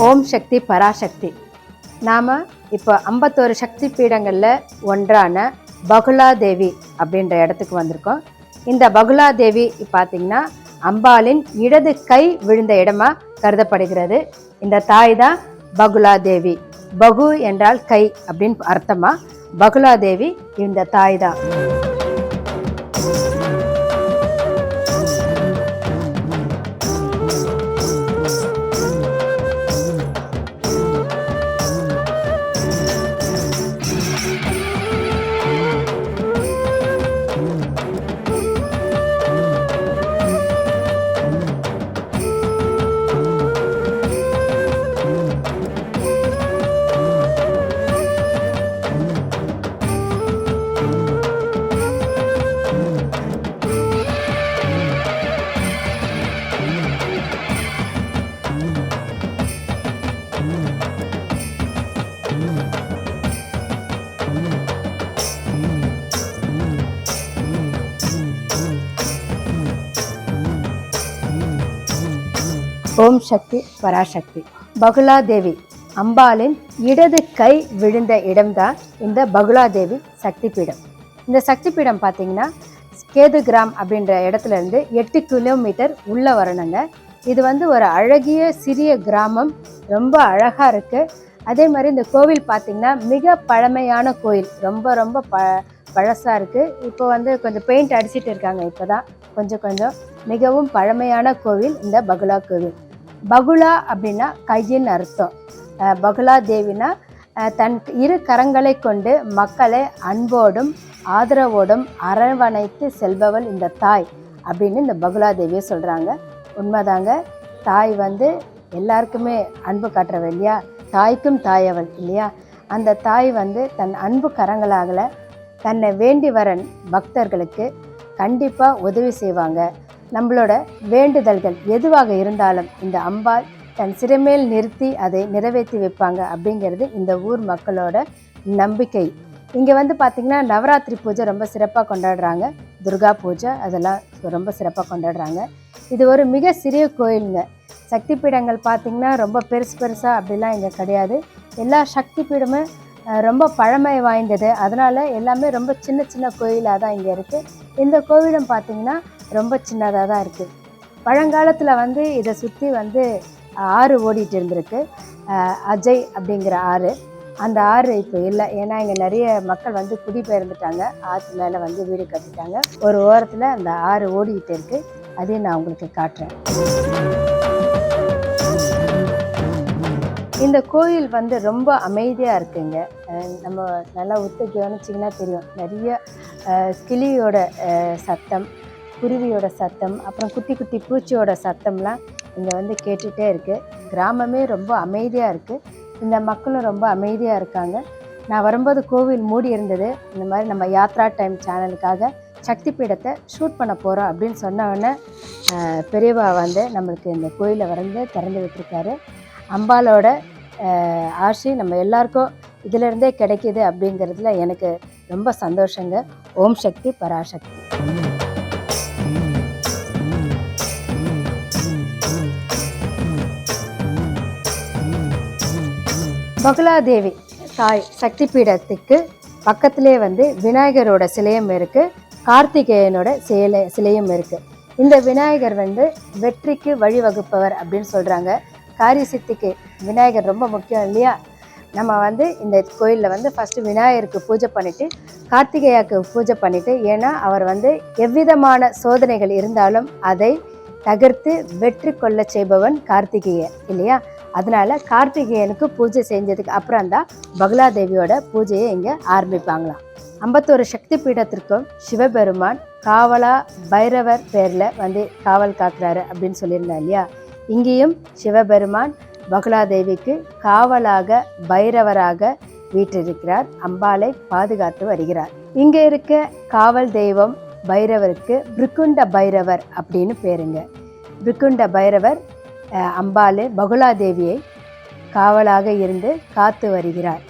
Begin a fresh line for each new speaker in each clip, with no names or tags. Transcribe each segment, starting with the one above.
ஓம் சக்தி பராசக்தி. நாம் இப்போ 51 சக்தி பீடங்களில் ஒன்றான பகுலாதேவி அப்படின்ற இடத்துக்கு வந்திருக்கோம். இந்த பகுலாதேவி பார்த்திங்கன்னா அம்பாளின் இடது கை விழுந்த இடமா கருதப்படுகிறது. இந்த தாய் தான் பகுலாதேவி. பகு என்றால் கை அப்படின்னு அர்த்தமா. பகுலாதேவி இந்த தாய் தான். ஓம் சக்தி பராசக்தி. பகுலாதேவி அம்பாளின் இடது கை விழுந்த இடம்தான் இந்த பகுலாதேவி சக்தி பீடம். இந்த சக்தி பீடம் பார்த்தீங்கன்னா கேது கிராம் அப்படின்ற இடத்துல இருந்து 8 கிலோமீட்டர் உள்ள வரணுங்க. இது ஒரு அழகிய சிறிய கிராமம், ரொம்ப அழகாக இருக்குது. அதே மாதிரி இந்த கோவில் பார்த்திங்கன்னா மிக பழமையான கோயில், ரொம்ப ரொம்ப பழசாக இருக்குது. இப்போ கொஞ்சம் பெயிண்ட் அடிச்சிட்டு இருக்காங்க, இப்போ தான் கொஞ்சம் மிகவும் பழமையான கோவில் இந்த பகுலா கோவில். பகுலா அப்படின்னா கையின் அர்த்தம். பகுலா தேவினா தன் 2 கரங்களை கொண்டு மக்களை அன்போடும் ஆதரவோடும் அரவணைத்து செல்பவள் இந்த தாய் அப்படின்னு இந்த பகுலா தேவியை சொல்கிறாங்க. உண்மைதாங்க. தாய் எல்லாருக்குமே அன்பு காட்டுறவள் இல்லையா, தாய்க்கும் தாயவள் இல்லையா. அந்த தாய் தன் அன்பு கரங்களாகல தன்னை வேண்டி வர பக்தர்களுக்கு கண்டிப்பாக உதவி செய்வாங்க. நம்மளோட வேண்டுதல்கள் எதுவாக இருந்தாலும் இந்த அம்பாள் தன் சிறைமேல் நிறுத்தி அதை நிறைவேற்றி வைப்பாங்க அப்படிங்கிறது இந்த ஊர் மக்களோட நம்பிக்கை. இங்கே பார்த்திங்கன்னா நவராத்திரி பூஜை ரொம்ப சிறப்பாக கொண்டாடுறாங்க. துர்கா பூஜை அதெல்லாம் ரொம்ப சிறப்பாக கொண்டாடுறாங்க. இது ஒரு மிக சிறிய கோயிலுங்க. சக்தி பீடங்கள் பார்த்திங்கன்னா ரொம்ப பெருசாக அப்படிலாம் இங்கே கிடையாது. எல்லா சக்தி பீடமும் ரொம்ப பழமை வாய்ந்தது. அதனால் எல்லாமே ரொம்ப சின்ன கோயிலாக தான் இங்கே இருக்குது. இந்த கோவிலும் பார்த்திங்கன்னா ரொம்ப சின்னதாக தான் இருக்குது. பழங்காலத்தில் இதை சுற்றி ஆறு ஓடிட்டு இருந்திருக்கு, அஜய் அப்படிங்கிற ஆறு. அந்த ஆறு இப்போ இல்லை, ஏன்னா இங்கே நிறைய மக்கள் குடிபெயர்ந்துட்டாங்க. ஆற்று மேலே வீடு கட்டிட்டாங்க. ஒரு ஓரத்தில் அந்த ஆறு ஓடிக்கிட்டு இருக்குது. அதையும் நான் உங்களுக்கு காட்டுறேன். இந்த கோயில் ரொம்ப அமைதியாக இருக்குங்க. நம்ம நல்லா ஒத்து கவனிச்சிங்கன்னா தெரியும். நிறைய கிளியோட சத்தம், குருவியோட சத்தம், அப்புறம் குட்டி பூச்சியோட சத்தம்லாம் இங்கே கேட்டுகிட்டே இருக்குது. கிராமமே ரொம்ப அமைதியாக இருக்குது. இந்த மக்களும் ரொம்ப அமைதியாக இருக்காங்க. நான் வரும்போது கோவில் மூடி இருந்தது. இந்த மாதிரி நம்ம யாத்ரா டைம் சேனலுக்காக சக்தி பீடத்தை ஷூட் பண்ண போகிறோம் அப்படின்னு சொன்னோடனே பெரியவா நம்மளுக்கு இந்த கோயிலை திறந்து விட்டுருக்காரு. அம்பாலோட ஆசி நம்ம எல்லாருக்கும் இதிலிருந்தே கிடைக்கிது அப்படிங்கிறதுல எனக்கு ரொம்ப சந்தோஷங்க. ஓம் சக்தி பராசக்தி. பகுலாதேவி தாய் சக்தி பீடத்துக்கு பக்கத்திலே விநாயகரோட சிலையும் இருக்குது, கார்த்திகேயனோட சிலையும் இருக்குது. இந்த விநாயகர் வெற்றிக்கு வழிவகுப்பவர் அப்படின்னு சொல்கிறாங்க. காரிய சித்திக்கு விநாயகர் ரொம்ப முக்கியம் இல்லையா. நம்ம இந்த கோயிலில் ஃபஸ்ட்டு விநாயகருக்கு பூஜை பண்ணிவிட்டு கார்த்திகேயாவுக்கு பூஜை பண்ணிவிட்டு, ஏன்னா அவர் எவ்விதமான சோதனைகள் இருந்தாலும் அதை தகர்த்து வெற்றி கொள்ள செய்பவன் கார்த்திகேயன் இல்லையா. அதனால் கார்த்திகேயனுக்கு பூஜை செஞ்சதுக்கு அப்புறம் தான் பகுலாதேவியோட பூஜையை இங்கே ஆரம்பிப்பாங்களாம். 51 சக்தி பீடத்திற்கும் சிவபெருமான் காவலா பைரவர் பேரில் காவல் காக்குறாரு அப்படின்னு சொல்லியிருந்தா இல்லையா. இங்கேயும் சிவபெருமான் பகுலாதேவிக்கு காவலாக பைரவராக வீற்றிருக்கிறார். அம்பாளை பாதுகாத்து வருகிறார். இங்கே இருக்க காவல் தெய்வம் பைரவருக்கு பிருக்குண்ட பைரவர் அப்படின்னு பேருங்க. பிருக்குண்ட பைரவர் அம்பாள் பகுலாதேவியை காவலாக இருந்து காத்து வருகிறார்.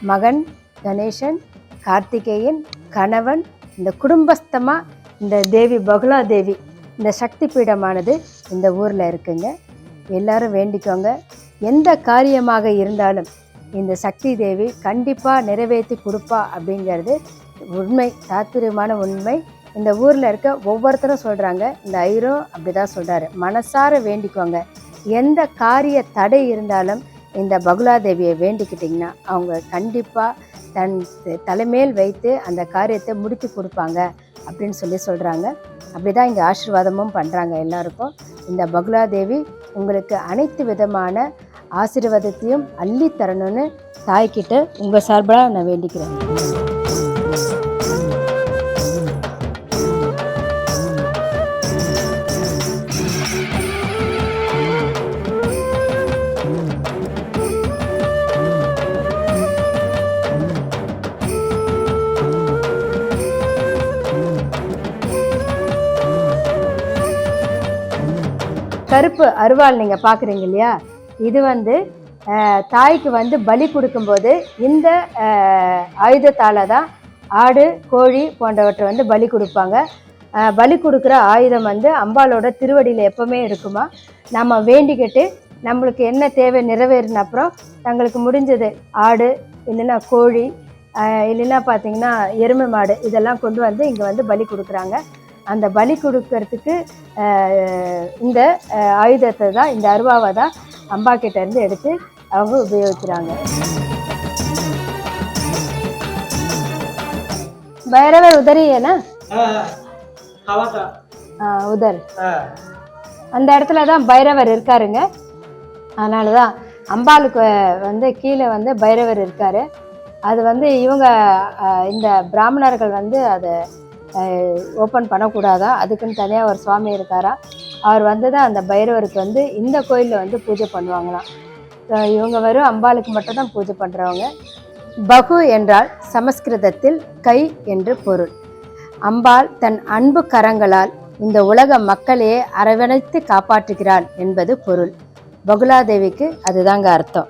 மகன் கணேசன், கார்த்திகேயன், கணவன், இந்த குடும்பஸ்தமாக இந்த தேவி பகுலாதேவி இந்த சக்தி பீடமானது இந்த ஊரில் இருக்குங்க. எல்லாரும் வேண்டிக்கோங்க. எந்த காரியமாக இருந்தாலும் இந்த சக்தி தேவி கண்டிப்பாக நிறைவேற்றி கொடுப்பா அப்படிங்கிறது உண்மை, தாத்பரியமான உண்மை. இந்த ஊரில் இருக்க ஒவ்வொருத்தரும் சொல்கிறாங்க, இந்த ஐயரும் அப்படி தான் சொல்கிறாரு. மனசார வேண்டிக்கோங்க. எந்த காரிய தடை இருந்தாலும் இந்த பகுலாதேவியை வேண்டிக்கிட்டிங்கன்னா அவங்க கண்டிப்பாக தன் தலைமேல் வைத்து அந்த காரியத்தை முடித்து கொடுப்பாங்க அப்படின்னு சொல்கிறாங்க. அப்படி தான் இங்கே ஆசீர்வாதமும் பண்ணுறாங்க எல்லாருக்கும். இந்த பகுலாதேவி உங்களுக்கு அனைத்து விதமான ஆசீர்வாதத்தையும் அள்ளி தரணும்னு தாய்கிட்ட உங்கள் சார்பாக நான் வேண்டிக்கிறேன். கருப்பு அருவாள் நீங்கள் பார்க்குறீங்க இல்லையா, இது தாய்க்கு பலி கொடுக்கும்போது இந்த ஆயுதத்தால் தான் ஆடு கோழி போன்றவற்றை பலி கொடுப்பாங்க. பலி கொடுக்குற ஆயுதம் அம்பாளோட திருவடியில் எப்போவுமே இருக்குமா. நம்ம வேண்டிக்கிட்டு நம்மளுக்கு என்ன தேவை நிறைவேறின அப்புறம் தங்களுக்கு முடிஞ்சது ஆடு இல்லைன்னா கோழி இல்லைன்னா பார்த்திங்கன்னா எருமை மாடு இதெல்லாம் கொண்டு இங்கே பலி கொடுக்குறாங்க. அந்த பலி கொடுக்கறதுக்கு இந்த ஆயுதத்தை தான், இந்த அருவாவை தான் அம்பா கிட்டேருந்து எடுத்து அவங்க உபயோகிக்கிறாங்க. பைரவர் உதரியனா உதர் அந்த இடத்துல தான் பைரவர் இருக்காருங்க. அதனால தான் அம்பாளுக்கு கீழே பைரவர் இருக்காரு. அது இவங்க இந்த பிராமணர்கள் அதை ஓப்பன் பண்ணக்கூடாதா, அதுக்குன்னு தனியாக ஒரு சுவாமி இருக்காரா. அவர் தான் அந்த பைரவருக்கு இந்த கோயிலில் பூஜை பண்ணுவாங்களாம். இவங்க வெறும் அம்பாளுக்கு மட்டும் தான் பூஜை பண்ணுறவங்க. பகு என்றால் சமஸ்கிருதத்தில் கை என்று பொருள். அம்பாள் தன் அன்பு கரங்களால் இந்த உலக மக்களையே அரவணைத்து காப்பாற்றுகிறாள் என்பது பொருள். பகுலாதேவிக்கு அதுதாங்க அர்த்தம்.